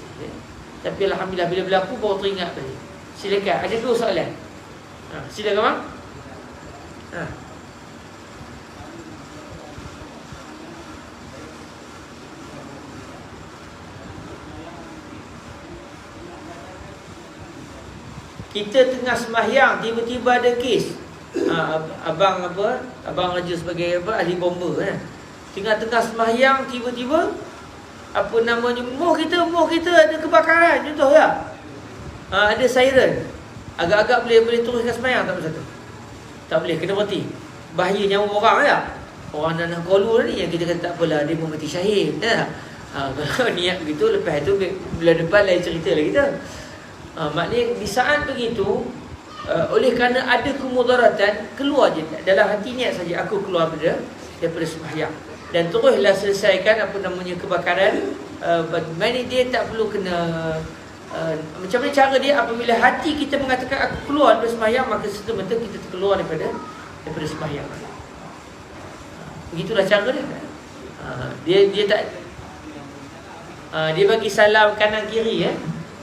Tapi alhamdulillah bila berlaku baru teringat tadi. Silakan. Ada dua soalan. Silakan bang. Kita tengah sembahyang, tiba-tiba ada kes. Abang kerja sebagai ahli bomba kan. Tengah-tengah sembahyang, tiba-tiba apa namanya, moh kita ada kebakaran contoh ya. Ada siren. Agak-agak boleh teruskan sembahyang tak betul? Tak boleh, kena berhenti. Bahaya nyawa orang ya. Orang nak kolu ni yang kita kata tak apalah, dia mati syahid ya. Kalau niat begitu, lepas tu bulan depan lain cerita lah kita. Maknanya di saat begitu, oleh kerana ada kemudaratan, keluar je dalam hati niat saja, aku keluar daripada sembahyang dan teruslah selesaikan apa namanya kebakaran. Bagaimana dia tak perlu kena Macam mana cara dia? Apabila hati kita mengatakan aku keluar daripada sembahyang, maka serta-merta kita terkeluar daripada sembahyang. Begitulah cara dia. Dia tak dia bagi salam kanan kiri ya.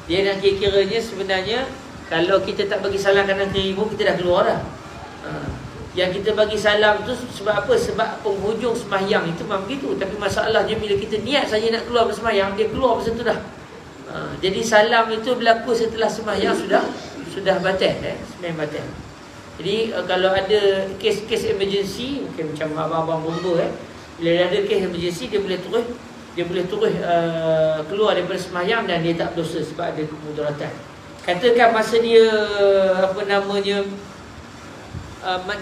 Dia nak kira-kiranya sebenarnya kalau kita tak bagi salam kanan kiri pun kita dah keluar dah. Yang kita bagi salam tu sebab apa? Sebab penghujung sembahyang itu memang begitu. Tapi masalahnya bila kita niat saja nak keluar sembahyang, dia keluar masa tu dah. Jadi salam itu berlaku setelah sembahyang sudah batal sembahyang batal. Jadi kalau ada kes-kes emergency, mungkin macam abang-abang bomba bila ada kes emergency dia boleh terus keluar daripada sembahyang dan dia tak berdosa sebab ada kemudaratan. Katakan masa dia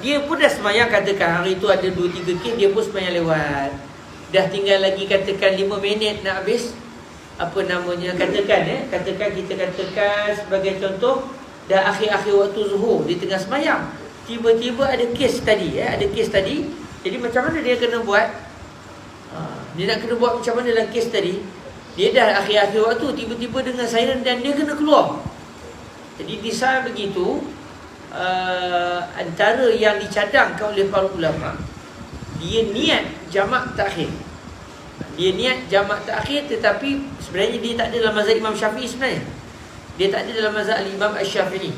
dia pun dah sembahyang, katakan hari tu ada 2-3 kes, dia pun sembahyang lewat. Dah tinggal lagi katakan 5 minit nak habis. Katakan sebagai contoh dah akhir-akhir waktu zuhur, di tengah sembahyang tiba-tiba ada kes tadi. Jadi macam mana dia kena buat? Dia nak kena buat macam mana dalam kes tadi? Dia dah akhir-akhir waktu, tiba-tiba dengan siren dan dia kena keluar. Jadi di saat begitu, antara yang dicadangkan oleh para ulama, dia niat jamak takhir. Dia niat jamak takhir, tetapi sebenarnya dia tak ada dalam mazhab Imam Syafi'i sebenarnya. Dia tak ada dalam mazhab Imam Asy-Syafi'i.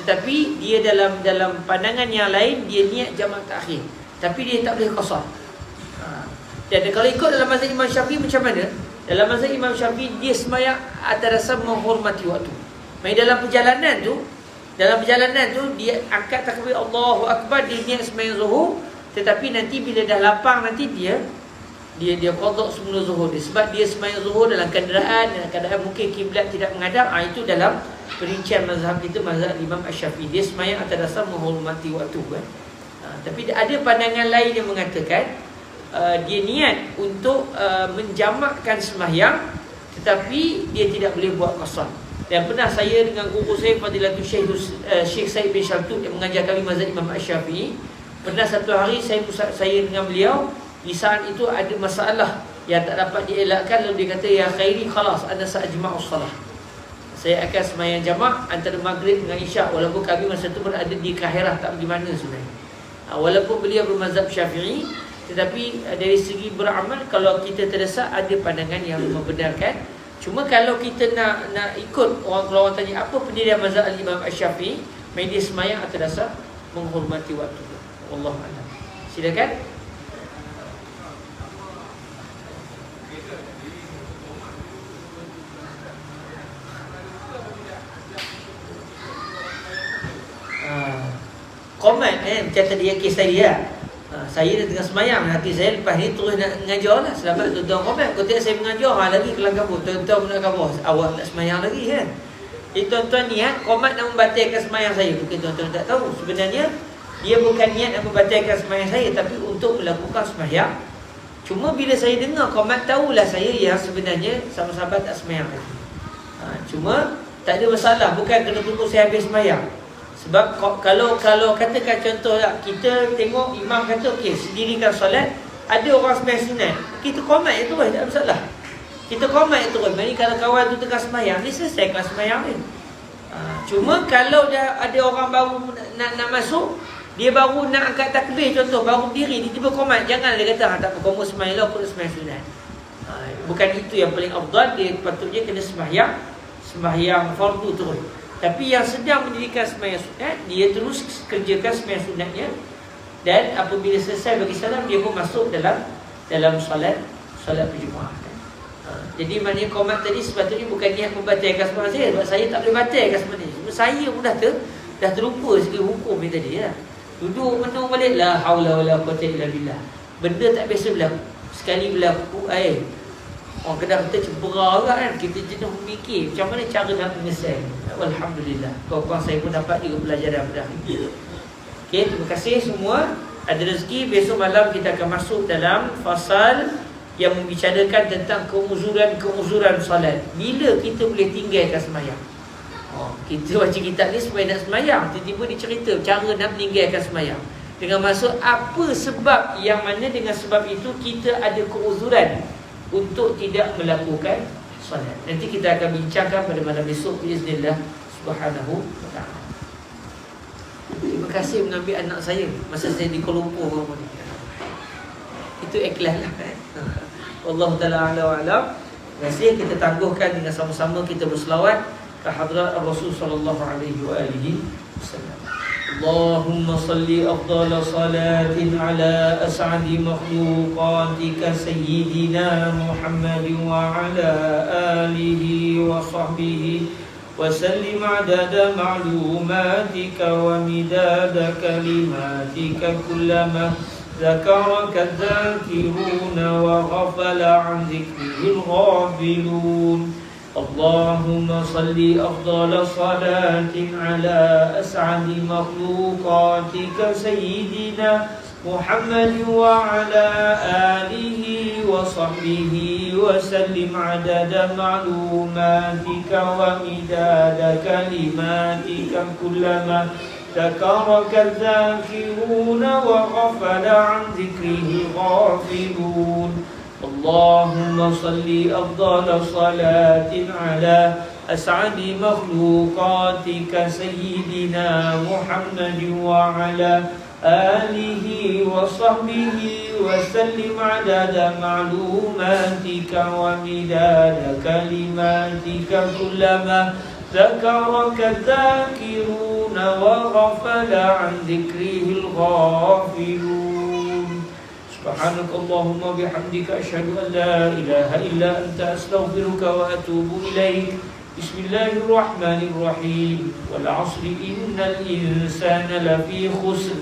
Tetapi dia dalam pandangan yang lain dia niat jamak takhir. Tapi dia tak boleh qasar. Dan kalau ikut dalam mazhab Imam Syafi'i macam mana? Dalam mazhab Imam Syafi'i dia sembahyang atas dasar menghormati waktu. Dalam perjalanan tu dia angkat takbir Allahu Akbar, dia niat sembahyang zuhur, tetapi nanti bila dah lapang nanti dia qada semula zuhur dia. Sebab dia sembahyang zuhur dalam keadaan mungkin kiblat tidak menghadap. Itu dalam perincian mazhab kita, mazhab Imam Asy-Syafi'i. Dia sembahyang atas dasar menghormati waktu Tapi ada pandangan lain yang mengatakan dia niat untuk menjamakkan sembahyang, tetapi dia tidak boleh buat qasar. Dan pernah saya dengan guru saya Fadilatul Syekh Said bin Syaltut yang mengajar kami mazhab Imam Asy-Syafi'i, pernah satu hari saya dengan beliau, di saat itu ada masalah yang tak dapat dielakkan, lalu dia kata, ya khairi khalas ana sa'ajma'us salah. Saya akan sembahyang jamak antara maghrib dengan isyak, walaupun kami masa itu berada di Kahirah, tak pergi mana sebenarnya. Walaupun beliau bermazhab Syafi'i, tetapi dari segi beramal, kalau kita terdesak ada pandangan yang membenarkan. Cuma kalau kita nak ikut orang tanya apa pendirian mazhab Imam Asy-Syafi'i, media sembahyang atas dasar menghormati waktu. Wallahu a'lam. Silakan. Komen macam tadi yang kes tadi saya dah tengah semayang, hati saya lepas ni terus nak mengajar lah. Selamat tuan-tuan komen. Kau tengok saya mengajar lagi kelang kabut. Tuan-tuan pun nak kabur, awak nak semayang lagi kan. Jadi tuan-tuan niat komat nak membatalkan semayang saya. Mungkin tuan-tuan tak tahu, sebenarnya dia bukan niat nak membatalkan semayang saya, tapi untuk melakukan semayang. Cuma bila saya dengar komat, tahulah saya yang sebenarnya sama-sama tak semayang lagi. Cuma tak ada masalah, bukan kena tunggu saya habis semayang. Sebab kalau katakan contoh lah, kita tengok imam kata okey, sendirikan solat, ada orang sembahyang sunat, kita komat je terus, tak ada masalah. Kita komat je terus. Maksudnya kalau kawan tu tengah sembahyang, dia selesaikan sembahyang ni. Cuma kalau dah ada orang baru nak masuk, dia baru nak angkat takbir contoh, baru berdiri, dia tiba komat, jangan dia kata tak apa, kamu sembahyang lah, aku nak sembahyang sunat. Bukan itu yang paling afdal. Dia patutnya kena sembahyang fardu terus. Tapi yang sedang mendirikan sembahyang sunat, dia terus kerjakan sembahyang sunatnya, dan apabila selesai bagi salam, dia pun masuk dalam solat berjemaah. Jadi maknanya komat tadi sepatutnya bukan niat membatalkan sembahyang saya, sebab saya tak boleh batalkan sebenarnya. Cuma saya pun dah terlupa segi hukum ni tadi ya. Duduk menung balik, la haula wala quwwata illa billah. Benda tak biasa berlaku. Sekali berlaku, orang Kedah kata cembera juga kan. Kita jenuh memikir macam mana cara nak menyelesaikan. Alhamdulillah, kawan-kawan saya pun dapat juga pelajaran pada hari ini. Okey, terima kasih semua. Ada rezeki, besok malam kita akan masuk dalam fasal yang membicarakan tentang keuzuran salat. Bila kita boleh tinggalkan sembahyang? Kita baca kitab ni supaya nak sembahyang, tiba-tiba dicerita cara nak meninggalkan sembahyang. Dengan maksud apa sebab yang mana dengan sebab itu kita ada keuzuran untuk tidak melakukan salat. Nanti kita akan bincangkan pada malam besok biiznillah subhanahu wa ta'ala. Terima kasih mengambil anak saya masa saya di Kuala Lumpur baru ni. Itu ikhlas lah. Wallahu ta'ala a'la wa a'lam. Terima kasih, kita tangguhkan dengan sama-sama kita berselawat ke hadrat Rasul sallallahu alaihi wa alihi wasallam. Allahumma salli afdala salatin ala as'adi makhluqatika sayyidina Muhammad wa ala alihi wa sahbihi wa sallim adada ma'lumatika wa midada kalimatika kullama ذكرك الذاكرون وغفل عن ذكره الغافلون اللهم صل أفضل صلاة على أسعد مخلوقاتك سيدنا محمد وعلى آله وصحبه وسلم عدد معلوماتك ومداد كلماتك كلما ذكرك الذاكرون وغفل عن ذكره الغافلون اللهم صل أفضل صلاة على أسعد مخلوقاتك سيدنا محمد وعلى آله وصحبه وسلم عدد معلوماتك ومداد كلماتك كلما ذكرك الذاكرون وغفل عن ذكره الغافلون سبحانك اللهم وبحمدك أشهد أن لا إله إلا أنت أستغفرك وأتوب إليك بسم الله الرحمن الرحيم والعصر إن الإنسان لفي خسر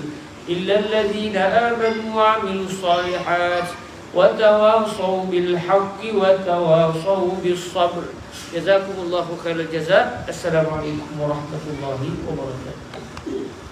إلا الذين آمنوا وعملوا الصالحات وتواصوا بالحق وتواصوا بالصبر جزاكم الله خير الجزاء. السلام عليكم ورحمة الله وبركاته.